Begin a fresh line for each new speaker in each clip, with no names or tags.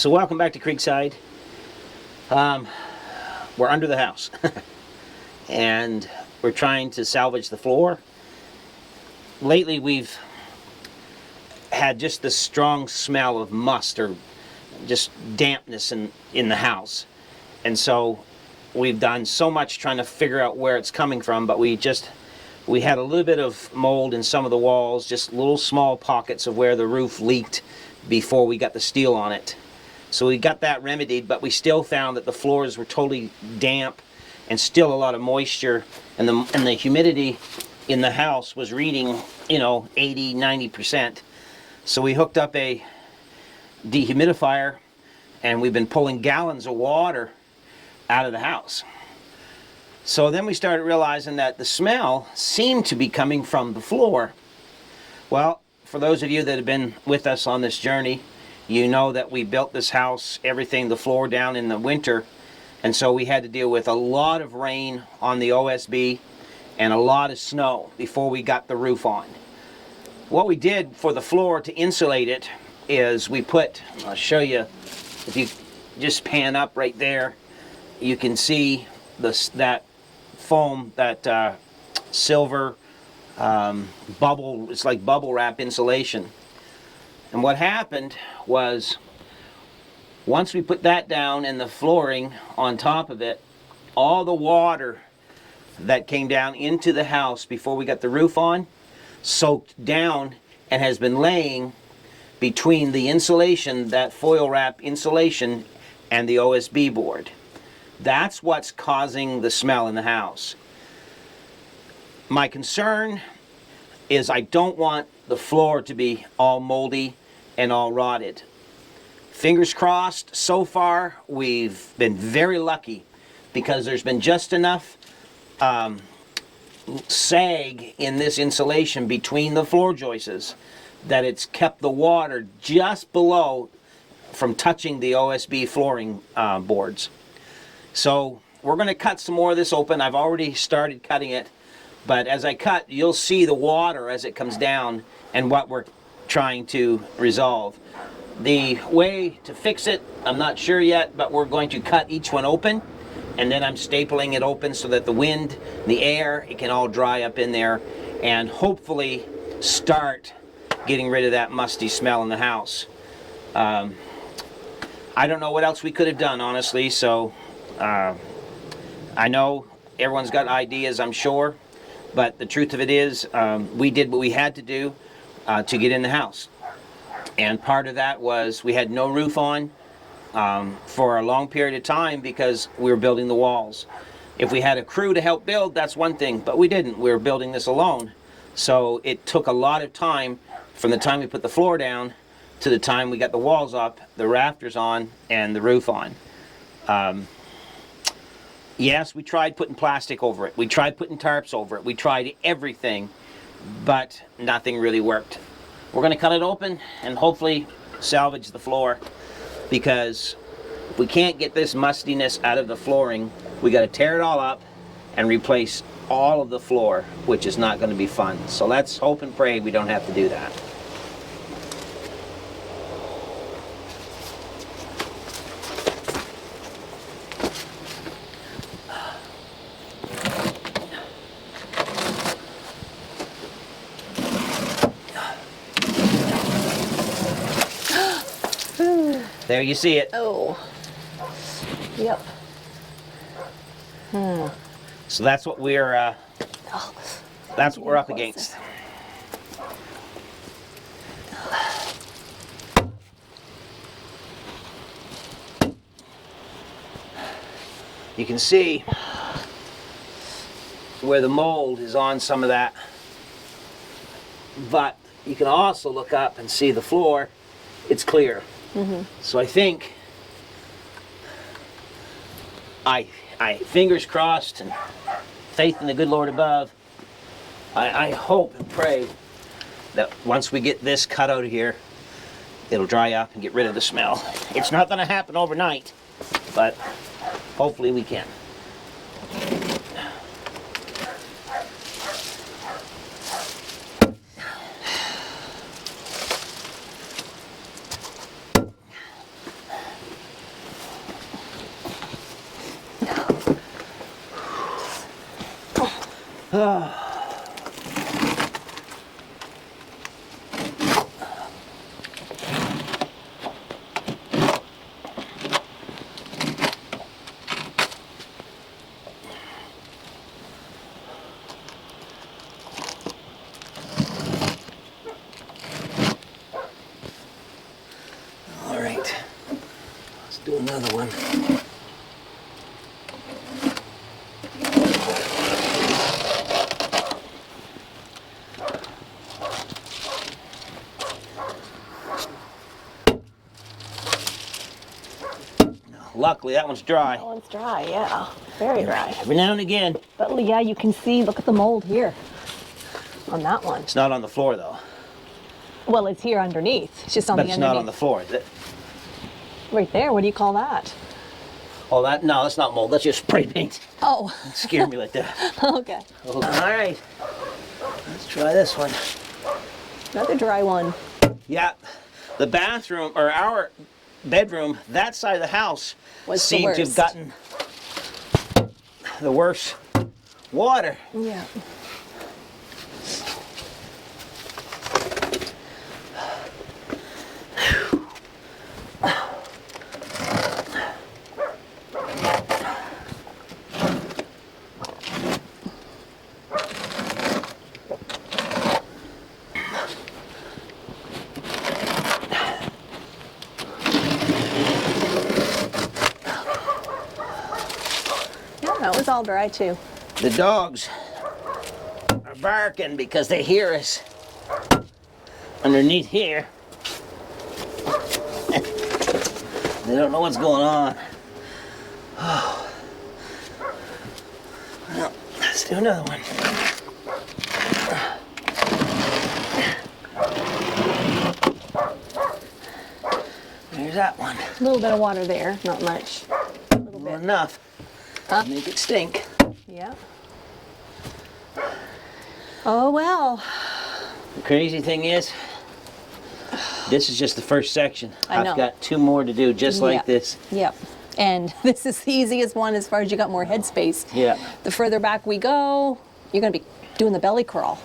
So welcome back to Creekside. We're under the house and we're trying to salvage the floor. Lately we've had just this strong smell of must or just dampness in the house. And so we've done so much trying to figure out where it's coming from, but we had a little bit of mold in some of the walls, just little small pockets of where the roof leaked before we got the steel on it. So we got that remedied, but we still found that the floors were totally damp and still a lot of moisture, and the humidity in the house was reading, 80, 90%. So we hooked up a dehumidifier and we've been pulling gallons of water out of the house. So then we started realizing that the smell seemed to be coming from the floor. Well, for those of you that have been with us on this journey, you know that we built this house, everything, the floor down in the winter, and so we had to deal with a lot of rain on the OSB and a lot of snow before we got the roof on. What we did for the floor to insulate it is we put, I'll show you, if you just pan up right there, you can see that foam, that silver bubble, it's like bubble wrap insulation. And what happened was, once we put that down and the flooring on top of it, all the water that came down into the house before we got the roof on soaked down and has been laying between the insulation, that foil wrap insulation, and the OSB board. That's what's causing the smell in the house. My concern is I don't want the floor to be all moldy and all rotted. Fingers crossed, so far we've been very lucky because there's been just enough sag in this insulation between the floor joists that it's kept the water just below from touching the OSB flooring boards. So we're going to cut some more of this open. I've already started cutting it, but as I cut, you'll see the water as it comes down and what we're trying to resolve. The way to fix it, I'm not sure yet, but we're going to cut each one open, and then I'm stapling it open so that the wind, the air, it can all dry up in there, and hopefully start getting rid of that musty smell in the house. I don't know what else we could have done, honestly, so I know everyone's got ideas, I'm sure, but the truth of it is we did what we had to do to get in the house. And part of that was we had no roof on for a long period of time because we were building the walls. If we had a crew to help build, that's one thing, but we didn't. We were building this alone. So it took a lot of time from the time we put the floor down to the time we got the walls up, the rafters on, and the roof on. Yes, we tried putting plastic over it. We tried putting tarps over it. We tried everything, but nothing really worked. We're going to cut it open and hopefully salvage the floor, because if we can't get this mustiness out of the flooring, we got to tear it all up and replace all of the floor, which is not going to be fun. So let's hope and pray we don't have to do that. There you see it.
Oh. Yep.
So that's what we're up against. You can see where the mold is on some of that, but you can also look up and see the floor. It's clear. So I think, I fingers crossed and faith in the good Lord above, I hope and pray that once we get this cut out of here, it'll dry up and get rid of the smell. It's not going to happen overnight, but hopefully we can. All right, let's do another one. Luckily, that one's dry.
That one's dry, yeah. Very dry.
Every now and again.
But yeah, you can see, look at the mold here on that one.
It's not on the floor, though.
Well, it's here underneath. It's just on
But
the
it's
underneath.
not on the floor.
Right there, what do you call that?
Oh, no, that's not mold. That's just spray paint.
Oh,
It scared me like that.
okay.
All right, let's try this one.
Another dry one.
Yeah, the bathroom, or our bedroom, that side of the house
Was the
seemed to have
worst.
gotten the worst water.
Yeah. Yeah, that was all dry too.
The dogs are barking because they hear us underneath here. They don't know what's going on. Oh. Well, let's do another one. There's that one.
A little bit of water there, not much. A little
Well,
bit.
enough
Huh?
to make it stink.
Yeah. Oh well.
The crazy thing is, this is just the first section.
I know.
I've got 2 more to do just like
Yeah.
this.
Yep. And this is the easiest one as far as you got more headspace.
Yeah.
The further back we go, you're going to be doing the belly crawl.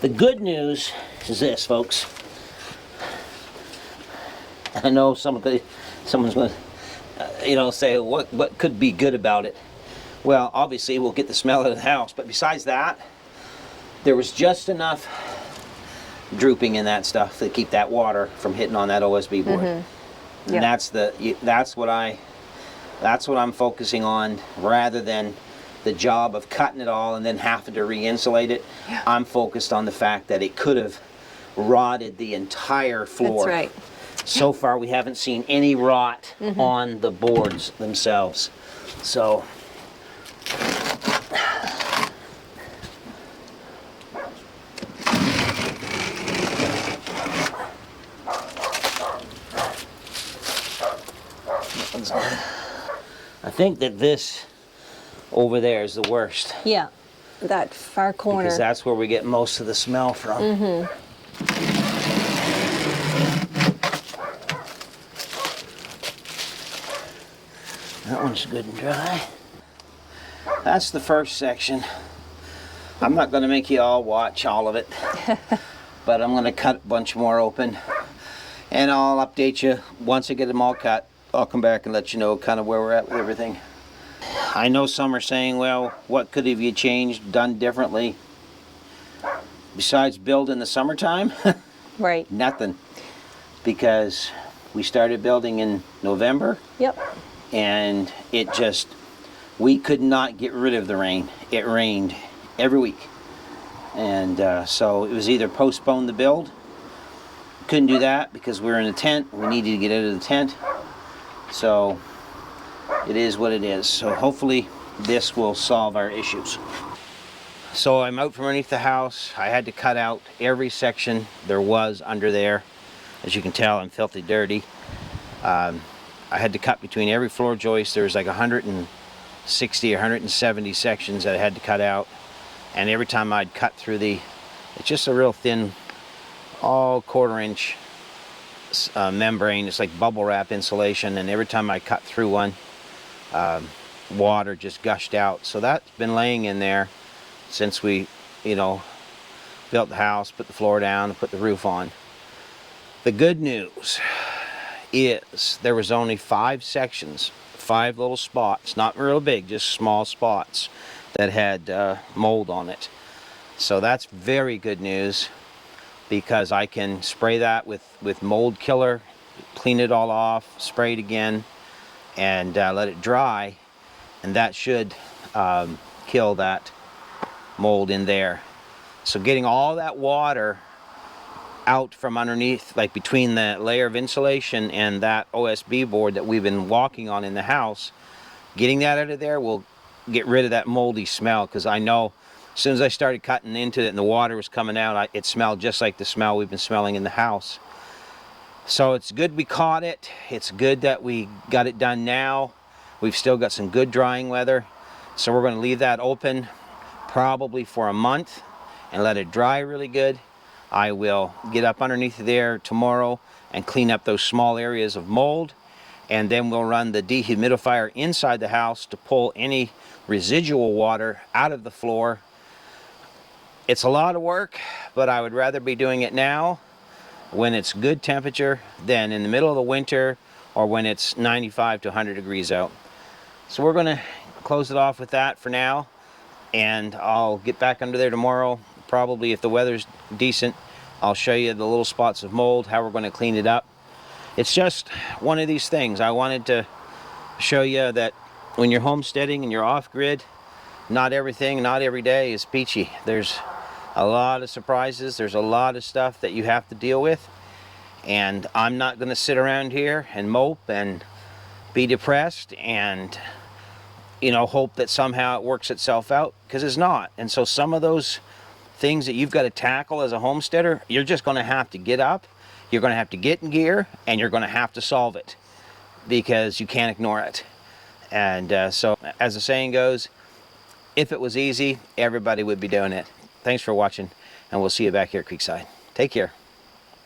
The good news is this, folks. I know someone's going to, say what could be good about it. Well, obviously we'll get the smell out of the house, but besides that, there was just enough drooping in that stuff to keep that water from hitting on that OSB board. And
Yeah.
that's what I'm focusing on, rather than the job of cutting it all and then having to re-insulate it.
Yeah.
I'm focused on the fact that it could have rotted the entire floor.
That's right.
So far, we haven't seen any rot on the boards themselves. So, I think that this over there is the worst,
Yeah. That far corner.
because that's where we get most of the smell from. That one's good and dry. That's the first section. I'm not going to make you all watch all of it, but I'm going to cut a bunch more open, and I'll update you once I get them all cut. I'll come back and let you know kind of where we're at with everything. I know some are saying, well, what could have you changed, done differently? Besides build in the summertime?
Right.
Nothing. Because we started building in November,
Yep.
and we could not get rid of the rain. It rained every week. And so it was either postpone the build. Couldn't do that because we were in a tent. We needed to get out of the tent. So it is what it is. So hopefully this will solve our issues. So I'm out from underneath the house. I had to cut out every section there was under there. As you can tell, I'm filthy dirty. I had to cut between every floor joist. There was like 160 or 170 sections that I had to cut out. And every time I'd cut through it's just a real thin, all 1/4 inch membrane. It's like bubble wrap insulation. And every time I cut through one, water just gushed out. So that's been laying in there since we, built the house, put the floor down, and put the roof on. The good news is there was only 5 sections, 5 little spots, not real big, just small spots that had mold on it. So that's very good news, because I can spray that with mold killer, clean it all off, spray it again, and let it dry, and that should kill that mold in there. So getting all that water out from underneath, like between the layer of insulation and that OSB board that we've been walking on in the house, getting that out of there will get rid of that moldy smell, because I know as soon as I started cutting into it and the water was coming out, it smelled just like the smell we've been smelling in the house. So it's good we caught it. It's good that we got it done now. We've still got some good drying weather, so we're going to leave that open probably for a month and let it dry really good. I will get up underneath there tomorrow and clean up those small areas of mold, and then we'll run the dehumidifier inside the house to pull any residual water out of the floor. It's a lot of work, but I would rather be doing it now when it's good temperature than in the middle of the winter or when it's 95 to 100 degrees out. So we're going to close it off with that for now, and I'll get back under there tomorrow. Probably, if the weather's decent, I'll show you the little spots of mold, how we're going to clean it up. It's just one of these things. I wanted to show you that when you're homesteading and you're off-grid, not everything, not every day is peachy. There's a lot of surprises. There's a lot of stuff that you have to deal with. And I'm not going to sit around here and mope and be depressed and, hope that somehow it works itself out, because it's not. And so some of those things that you've got to tackle as a homesteader, you're just going to have to get up, you're going to have to get in gear, and you're going to have to solve it, because you can't ignore it. And so, as the saying goes, if it was easy, everybody would be doing it. Thanks for watching, and we'll see you back here at Creekside. Take care.